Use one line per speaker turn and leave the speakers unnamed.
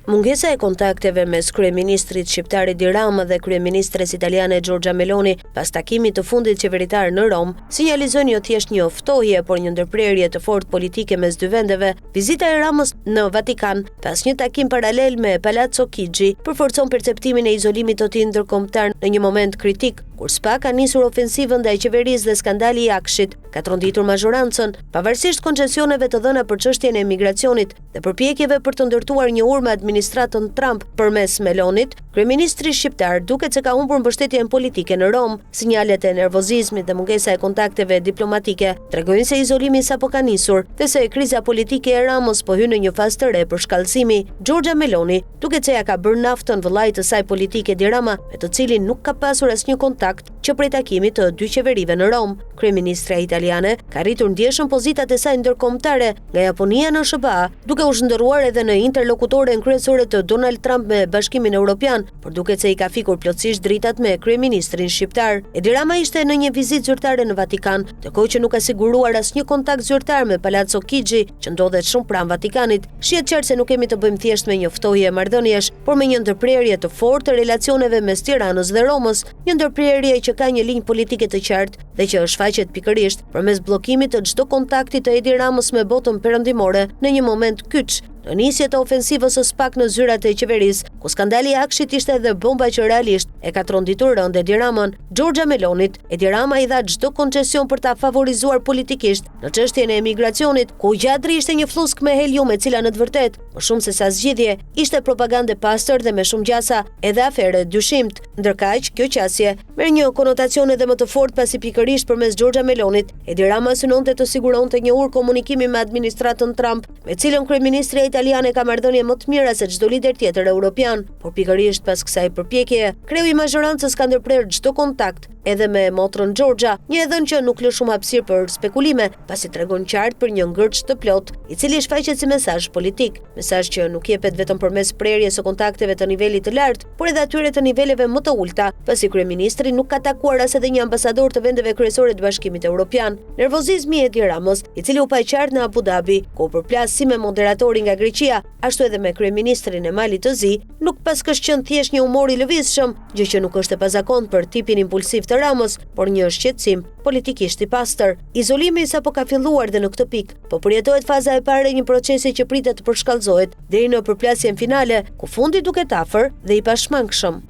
Mungesa e kontakteve mes kryeministrit shqiptar Edi Rama dhe kryeministres italiane Giorgia Meloni pas takimit të fundit qeveritar në Rom, sinjalizojnë jo thjesht një ftohje, por një ndërprerje të fortë politike mes dy vendeve. Vizita e Ramës në Vatikan pas një takim paralel me Palazzo Chigi përforcon perceptimin e izolimit të tij ndërkombëtar në një moment kritik, kur SPA ka nisur ofensivën ndaj qeverisë dhe skandali i Akshit ka tronditur mazhorancën, pavarësisht koncesioneve të dhëna për çështjen e migracionit dhe përpjekjeve për të ndërtuar një urmë administratën Trump përmes Melonit. Kryeministri shqiptar duket se ka humbur mbështetjen politike në Rom. Sinjalet e nervozizmit dhe mungesa e kontakteve diplomatike tregojnë se izolimi sapo ka nisur dhe se kriza politike e Ramës po hyn në një fazë të re për shkallësimi. Giorgia Meloni duket se ja ka bërë naftën vëllait të saj politike Edi Rama, me të cilin nuk ka pasur asnjë kontakt që prej takimit të dy qeverive në Rom. Kryeministra italiane ka rritur ndjeshëm pozitat e saj ndërkombëtare nga Japonia në SBA, duke u zhndërruar edhe në interlokutoren kryesore të Donald Trump me Bashkimin Evropian, por duket se i ka fikur plotësisht dritat me kryeministrin shqiptar. Edi Rama ishte në një vizitë zyrtare në Vatikan, ndërkohë që nuk ka siguruar asnjë kontakt zyrtar me Palazzo Chigi, që ndodhet shumë pranë Vatikanit. Shihet qartë se nuk kemi të bëjmë thjesht me një ftohje marrëdhëniesh, por me një ndërprerje të fortë të relacioneve mes Tiranës dhe Romës, një ndërprerje që ka një linjë politike të qartë dhe që shfaqet pikërisht përmes bllokimit të çdo kontakti të Edi Ramës me botën perëndimore në një moment kyç, në nisje të ofensivës së SPAK në zyrat e qeverisë, ku skandali i Akshit ishte edhe bomba që realisht e ka tronditur rënd Edi Ramën. Giorgia Melonit, Edi Rama i dha çdo koncesion për ta favorizuar politikisht në çështjen e emigracionit, ku gjatri ishte një flusk me helium, e cila në të vërtetë, më shumë se sa zgjidhje, ishte propagandë pastër dhe me shumë gjasa edhe afere dyshimt. Ndërkaq, kjo qasje merr një konotacion edhe më të fortë pasi pikërisht përmes Giorgia Melonit, Edi Rama synonte të siguronte një urë komunikimi me administratën Trump, me cilën kryeministri italiane ka marrëdhënie më të mira se çdo lider tjetër evropian, por pikërisht pas kësaj përpjekjeje, kreu i mazhorancës ka ndërprer çdo kontakt edhe me motrën Giorgia, një dhënë që nuk lë shumë hapësirë për spekulime, pasi tregon qartë për një ngërç të plot, i cili shfaqet si mesazh politik, mesazh që nuk jepet vetëm përmes prerjes së kontakteve të nivelit të lartë, por edhe atyre të niveleve më të ulta, pasi kryeministri nuk ka takuar as edhe një ambasador të vendeve kryesore të Bashkimit Evropian. Nervozizmi i Edi Ramës, i cili u pa qartë në Abu Dhabi, ku përplas si me moderatori nga Greqia, ashtu edhe me kryeministrin e Malit të Zi, nuk pas ka qenë thjesht një humor i lëvizshëm, gjë që nuk është e pazakontë për tipin impulsiv të Ramës, por një shqetësim politikisht i pastër. Izolimi sapo ka filluar dhe në këtë pikë po përjetohet faza e parë e një procesi që pritet të përshkallëzohet deri në përplasjen finale, ku fundi duket afër dhe i pashmangshëm.